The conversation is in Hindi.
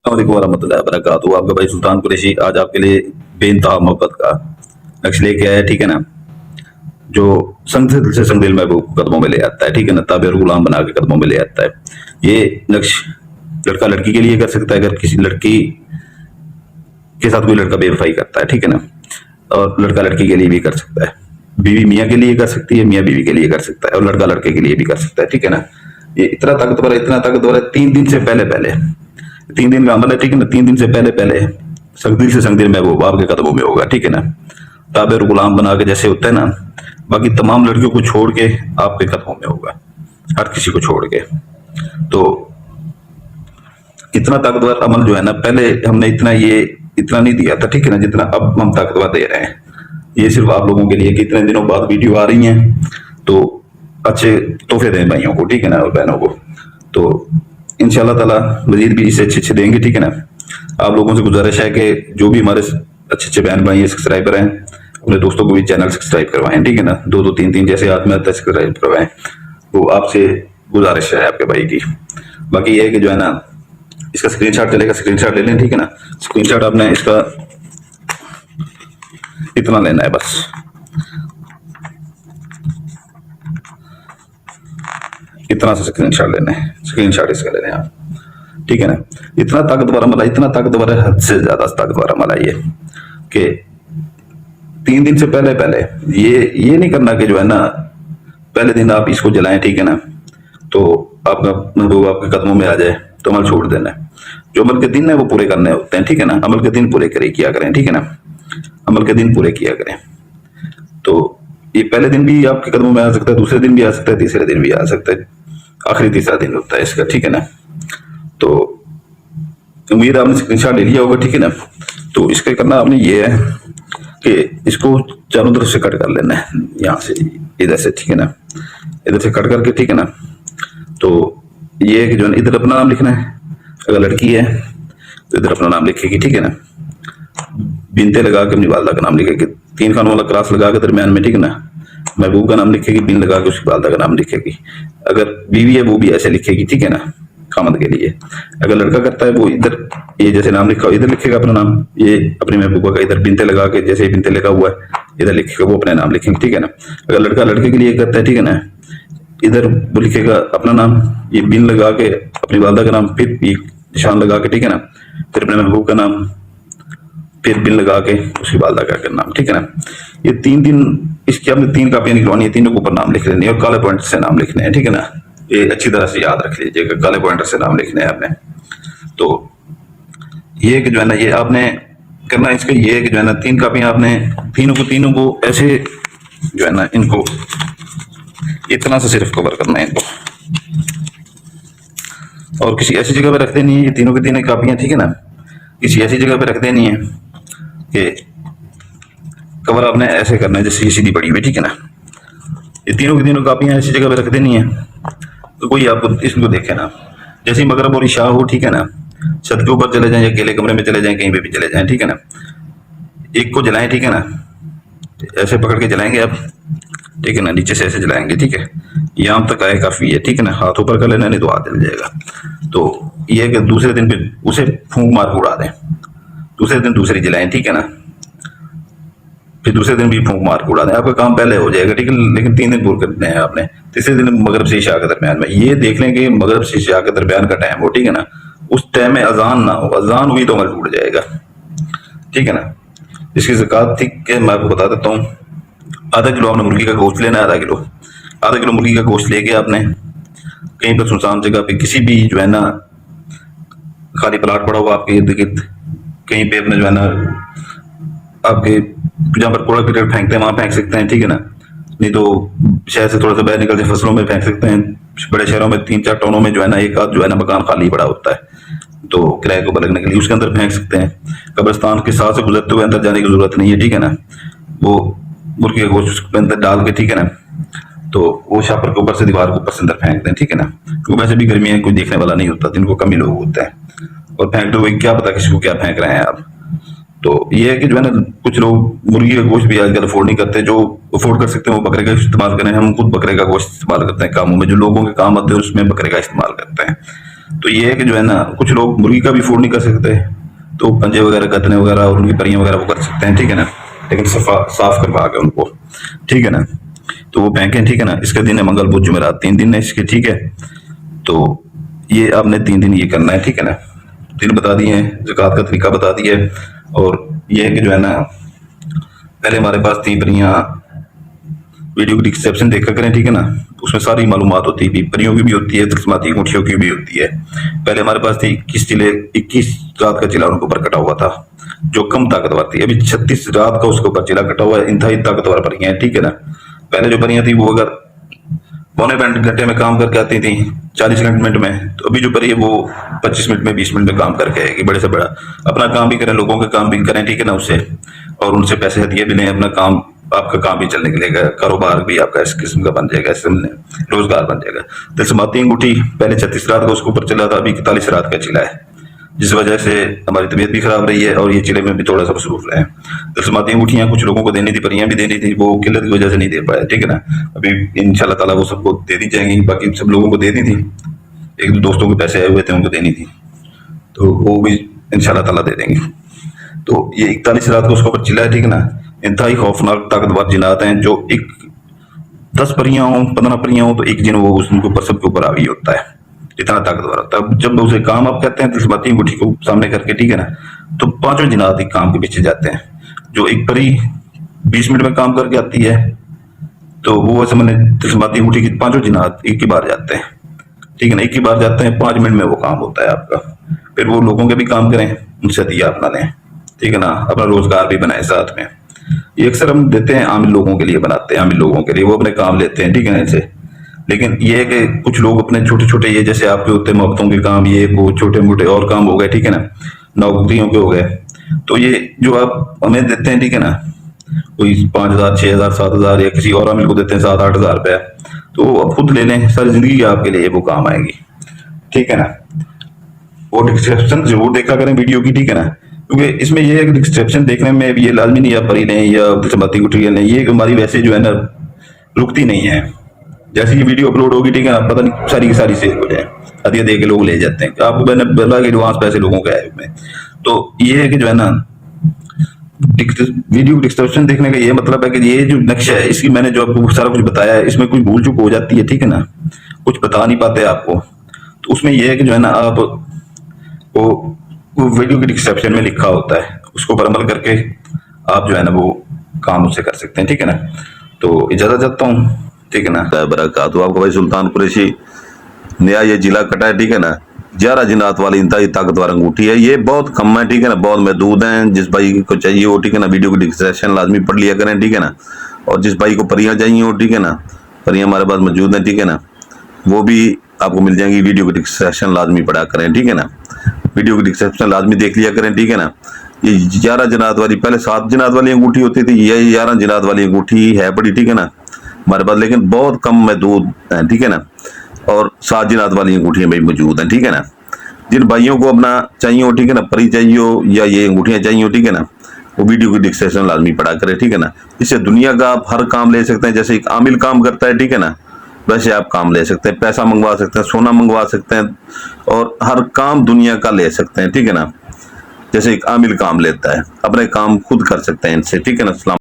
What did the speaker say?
अस्सलामुअलैकुम वरहमतुल्लाहि वबरकातुहू। आपका भाई सुल्तान कुरैशी आज आपके लिए बेइंतहा मोहब्बत का नक्श लेके आया है, ठीक है ना। जो संग से दिल से संग दिल महबूब को कदमों में ले आता है, ठीक है ना, ताबे और गुलाम बना के कदमों में ले आता है। ये नक्श लड़का लड़की के लिए कर सकता है, अगर किसी लड़की के साथ कोई लड़का बेवफाई करता है, ठीक है ना, और लड़का लड़की के लिए भी कर सकता है। बीवी मियाँ के लिए कर सकती है, मियाँ बीवी के लिए कर सकता है, और लड़का लड़के के लिए भी कर सकता है, ठीक है ना। ये इतना ताकतवर है, 3 दिन से पहले पहले 3 दिन का अमल है, ठीक है ना। 3 दिन से पहले पहले संगदिल से संगदिल महबूब आपके कदमों में होगा, ठीक है ना। ताबे और गुलाम बना के जैसे होता है ना, बाकी तमाम लड़कियों को छोड़ के आपके कदमों में होगा, हर किसी को छोड़ के। तो इतना ताकतवर अमल जो है ना, पहले हमने इतना नहीं दिया था, ठीक है ना, जितना अब हम ताकतवर दे रहे हैं। ये सिर्फ आप लोगों के लिए कि इतने दिनों बाद वीडियो आ रही हैं, तो अच्छे तोहफे दें भाइयों को, ठीक है ना, और बहनों को। तो इंशाल्लाह ताला मजीद भी इसे अच्छे अच्छे देंगे, ठीक है ना। आप लोगों से गुजारिश है कि जो भी हमारे अच्छे अच्छे बहन भाई सब्सक्राइबर हैं, अपने दोस्तों को भी चैनल सब्सक्राइब करवाएं, ठीक है ना। 2 2 3 3 जैसे हाथ में आता है सब्सक्राइब करवाएं, वो आपसे गुजारिश है आपके भाई की। बाकी ये है कि जो है ना, इसका स्क्रीनशॉट चलेगा, स्क्रीनशॉट ले लें, ठीक है ना। स्क्रीनशॉट आपने इसका इतना लेना है बस, इतना सा स्क्रीनशॉट लेना है, स्क्रीनशॉट इसका ले लें आप, ठीक है ना। इतना ताकतवर अमल है, इतना ताकतवर है, हद से ज्यादा ताकतवर अमल है ये, कि 3 दिन से पहले पहले ये नहीं करना कि जो है ना पहले दिन आप इसको जलाएं, ठीक है ना, तो आपका महबूब आपके कदमों में आ जाए तो अमल छोड़ देना है। जो अमल के दिन है वो पूरे करने होते हैं, ठीक है ना। अमल के दिन पूरे किया करें, ठीक है ना, अमल के दिन पूरे किया करें। तो ये पहले दिन भी आपके कदमों में आ सकता है, दूसरे दिन भी आ सकता है, तीसरे दिन भी आ सकता है, आखिरी तीसरा दिन होता है इसका, ठीक है ना। तो उम्मीद आपने स्क्रीनशॉट ले लिया होगा, ठीक है ना। तो इसका करना आपने ये है कि इसको चारों तरफ से कट कर लेना है, यहाँ से इधर से, ठीक है ना, इधर से कट करके, ठीक है ना। तो ये है कि जो है इधर अपना नाम लिखना है, अगर लड़की है तो इधर अपना नाम लिखेगी, ठीक है ना। बिनते लगा के अपनी वालदा का नाम लिखेगी, 3 खानों वाला क्रॉस लगा के दरमियान में, ठीक है ना। महबूब का नाम लिखेगी, बिन लगा के उसकी वालदा का नाम लिखेगी। अगर बीवी है वो भी ऐसे लिखेगी, ठीक है ना, खामद के लिए। अगर लड़का करता है वो इधर ये जैसे नाम लिखा इधर लिखेगा अपना नाम, ये अपनी महबूबा का इधर बिनते लगा के जैसे बिनते लिखा हुआ है इधर लिखेगा, वो अपने नाम लिखेंगे, ठीक है ना। अगर लड़का लड़के के लिए करता है, ठीक है ना, इधर वो लिखेगा अपना नाम, ये बिन लगा के अपनी वालदा का नाम, फिर निशान लगा के, ठीक है ना, फिर अपने महबूब का नाम, फिर बिन लगा के उसकी वालदा का नाम, ठीक है ना। ये 3 दिन इसकी आपने 3 कापियां निकलवानी है, तीनों के ऊपर नाम लिख लेने और काले पॉइंट से नाम लिखने हैं, ठीक है ना। ये अच्छी तरह से याद रख लीजिएगा, काले पॉइंटर से नाम लिखने हैं आपने। तो ये कि जो है ना, ये आपने करना इसका ये है कि जो है ना 3 कापियां आपने तीनों को ऐसे जो है ना इनको इतना सा सिर्फ कवर करना है इनको, और किसी ऐसी जगह पे रख देनी है। ये तीनों की तीनों कापियां, ठीक है ना, किसी ऐसी जगह पे रख देनी है कि कवर आपने ऐसे करना है जैसे ये सीधी पड़ी हुई, ठीक है ना। ये तीनों की तीनों कापियां ऐसी जगह पे रख देनी है, तो कोई आपको इसको देखे ना, जैसे ही मगरब और इशा हो, ठीक है ना, छत के ऊपर चले जाएं या अकेले कमरे में चले जाएं, कहीं पे भी चले जाएं, ठीक है ना। एक को जलाएं, ठीक है ना, ऐसे पकड़ के जलाएंगे आप, ठीक है ना, नीचे से ऐसे जलाएंगे, ठीक है, यहाँ तक आए काफी है, ठीक है ना। हाथ ऊपर कर लेना, नहीं तो हाथ जल जाएगा। तो ये है कि दूसरे दिन पे उसे फूंक मार उड़ा दें, दूसरे दिन दूसरी जलाएं, ठीक है ना, फिर दूसरे दिन भी फूंक मार उड़ा दें, आपका काम पहले हो जाएगा, ठीक है। लेकिन 3 दिन पूरे करने हैं आपने। तीसरे दिन मगरब से इशा के दरमियान में ये देख लें कि मगरब से इशा के दरमियान का टाइम हो, ठीक है ना, उस टाइम में अजान ना हो, अजान हुई तो अमल टूट जाएगा, ठीक है ना। इसकी ज़कात थी कि मैं आपको बता देता हूँ, आधा किलो आपने मुर्गी का गोश्त लेना है, आधा किलो मुर्गी का गोश्त लेके आपने कहीं पर सुनसान जगह पे किसी भी जो है ना खाली प्लाट पड़ा हुआ आपके इर्द गिर्द, कहीं पे अपने जो है ना आपके जहाँ पर कूड़ा करकट फेंकते हैं वहां फेंक सकते हैं, ठीक है ना। नहीं तो शहर से थोड़ा सा बाहर निकल के फसलों में फेंक सकते हैं। बड़े शहरों में 3 4 टाउनों में जो है ना एक आध जो है ना मकान खाली पड़ा होता है, तो किराए को लगने के लिए उसके अंदर फेंक सकते हैं। कब्रिस्तान के साथ से गुजरते हुए अंदर जाने की जरूरत नहीं है, ठीक है ना। वो मुर्गी का गोश्त उसके अंदर डाल के, ठीक है ना, तो वो शापर के ऊपर से दीवार के ऊपर से अंदर फेंक दें, ठीक है ना। क्योंकि वैसे भी गर्मी है, कोई देखने वाला नहीं होता, दिन को कम ही लोग होते हैं, और फेंक दो, क्या पता किसी को क्या फेंक रहे हैं आप। तो ये है कि जो है ना कुछ लोग मुर्गी का गोश्त भी आजकल अफोर्ड नहीं करते, जो अफोर्ड कर सकते हैं वो बकरे का इस्तेमाल करें। हम खुद बकरे का गोश्त इस्तेमाल करते हैं कामों में, जो लोगों के काम आते हैं उसमें बकरे का इस्तेमाल करते हैं। तो ये है कि जो है ना, कुछ लोग मुर्गी का भी फूड नहीं कर सकते, तो पंजे वगैरह, गतने वगैरह और उनकी परियां वगैरह वो कर सकते हैं, ठीक है ना, लेकिन साफ करवा के उनको, ठीक है ना। तो वो फेंकें, ठीक है ना। इसका दिन है मंगल बुध जुमेरात, 3 दिन है इसके, ठीक है। तो ये आपने 3 दिन ये करना है, ठीक है ना। दिन बता दिए हैं, ज़कात का तरीका बता दिया है, और ये है कि जो है ना, पहले हमारे पास थी परियां, वीडियो की डिस्क्रिप्शन देखा करें, ठीक है ना। उसमें सारी मालूमात होती है, परियों की भी होती है, तस्माती अंगूठियों की भी होती है। पहले हमारे पास थी 21 चिले, 21 रात का चिला उनके ऊपर कटा हुआ था, जो कम ताकतवर थी। अभी 36 रात का उसके ऊपर चिला कटा हुआ है, इंतहाई ताकतवर परियां हैं, ठीक है ना। पहले जो परियां थी वो अगर पौने घंटे में काम करके आती थी 40 मिनट में, तो अभी जो परी है वो 25 मिनट में, 20 मिनट में काम करके आएगी। बड़े से बड़ा अपना काम भी करें, लोगों के काम भी करें, ठीक है ना, उससे, और उनसे पैसे हदिये भी लें, अपना काम, आपका काम भी चलने के लिए, कारोबार भी आपका इस किस्म का बन जाएगा, इससे रोजगार बन जाएगा। तिलस्माती अंगूठी पहले 36 रात का उसके ऊपर चला था, अभी 41 रात का चिला है, जिस वजह से हमारी तबीयत भी खराब रही है और ये चिले में भी थोड़ा सा मसरूफ रहे हैं। तिलस्माती अंगूठियां कुछ लोगों को देनी थी, परियां भी देनी थी, वो किल्लत की वजह से नहीं दे पाए, ठीक है ना। अभी इंशाल्लाह ताला वो सबको दे दी जाएंगी, बाकी सब लोगों को दे दी थी, एक दो दोस्तों के पैसे आए हुए थे उनको देनी थी, तो वो भी इंशाल्लाह ताला दे देंगे। तो ये 41 रात को उसके ऊपर चिल्ला है, ठीक है ना। इंतहाई खौफनाक ताकतवर जिन्नात हैं, जो एक 10 परियां हों, 15 परियां हों, तो एक जिन वो उनके ऊपर, सबके ऊपर हावी होता है, इतना ताकतवर होता है। जब उसे काम आप कहते हैं तिलस्माती अंगूठी को सामने करके, ठीक है ना, तो 5 जिन्नात एक काम के पीछे जाते हैं। जो एक परी 20 मिनट में काम करके आती है, तो वो समझ तिलस्माती अंगूठी की 5 जिन्नात एक ही बार जाते हैं, ठीक है ना, एक ही बार जाते हैं, 5 मिनट में वो काम होता है आपका। फिर वो लोगों के भी काम करें, उनसे दिया अपना लें, ठीक है ना, अपना रोजगार भी बनाए साथ में। ये अक्सर हम देते हैं आमिल लोगों के लिए, बनाते हैं आमिल लोगों के लिए, वो अपने काम लेते हैं, ठीक है ना, इनसे। लेकिन ये है कि कुछ लोग अपने छोटे छोटे, ये जैसे आपके होते हैं मोहब्बतों के काम, ये वो छोटे मोटे और काम हो गए, ठीक है ना, नौकरियों के हो गए, तो ये जो आप हमें देते हैं, ठीक है ना, कोई 5,000, 6,000, 7,000, या किसी और आमिल को देते हैं 7-8 हजार रुपया, तो वो आप खुद ले लें, सारी जिंदगी आपके लिए वो काम आएगी, ठीक है ना। वो डिस्क्रिप्शन जरूर देखा करें वीडियो की, ठीक है ना, क्योंकि इसमें ये है कि डिस्क्रिप्शन देखने में ये लाजमी नहीं, आप परी लें या तिलस्माती अंगूठी लें, ये हमारी वैसे जो है ना रुकती नहीं है। जैसे ये वीडियो अपलोड होगी, ठीक है ना, पता नहीं सारी की सारी सेल हो जाए, हदिया दे के लोग ले जाते हैं, आपको मैंने बोला कि एडवांस पैसे लोगों के आए हुए। तो ये है कि जो है ना, वीडियो डिस्क्रिप्शन देखने का ये मतलब है कि ये जो नक्शा है, इसकी मैंने जो आपको सारा कुछ बताया है, इसमें कुछ भूल चूक हो जाती है, ठीक है ना, कुछ बता नहीं पाते आपको, तो उसमें ये है कि जो है ना, आप वो वीडियो के डिस्क्रिप्शन में लिखा होता है, उसको पर अमल करके आप जो है ना वो काम उससे कर सकते हैं, ठीक है ना। तो इजाजत चाहता हूँ, ठीक है ना। बरकत आपको भाई सुल्तान कुरैशी नया ये जिला कटा है, ठीक है ना। 11 जिन्नात वाली इंतहाई ताकतवर अंगूठी है, ये बहुत कम है, ठीक है ना, बहुत महदूद हैं। जिस भाई को चाहिए हो, ठीक है ना, वीडियो की डिस्क्रिप्शन लाजमी पढ़ लिया करें, ठीक है ना। और जिस भाई को परियां चाहिए हो, ठीक है ना, परियां हमारे पास मौजूद हैं, ठीक है ना, वो भी आपको मिल जाएंगी। वीडियो की डिस्क्रिप्शन लाजमी पढ़ा करें, ठीक है ना, वीडियो की डिस्क्रिप्शन लाजमी देख लिया करें, ठीक है ना। ये 11 जिन्नात वाली, पहले 7 जिन्नात वाली अंगूठी होती थी, ये 11 जिन्नात वाली अंगूठी है बड़ी, ठीक है ना, हमारे पास, लेकिन बहुत कम महदूद है, ठीक है ना। और 7 जिन्नात वाली अंगूठियां भी मौजूद हैं, ठीक है ना। जिन भाइयों को अपना चाहिए हो, ठीक है ना, परी चाहिए हो या ये अंगूठियां चाहिए हो, ठीक है ना, वो वीडियो की डिस्क्रिप्शन लाजमी पढ़ा करें, ठीक है ना। इससे दुनिया का आप हर काम ले सकते हैं, जैसे एक आमिल काम करता है, ठीक है ना, वैसे आप काम ले सकते हैं, पैसा मंगवा सकते हैं, सोना मंगवा सकते हैं, और हर काम दुनिया का ले सकते हैं, ठीक है ना। जैसे एक आमिल काम लेता है, अपने काम खुद कर सकते हैं इनसे, ठीक है ना।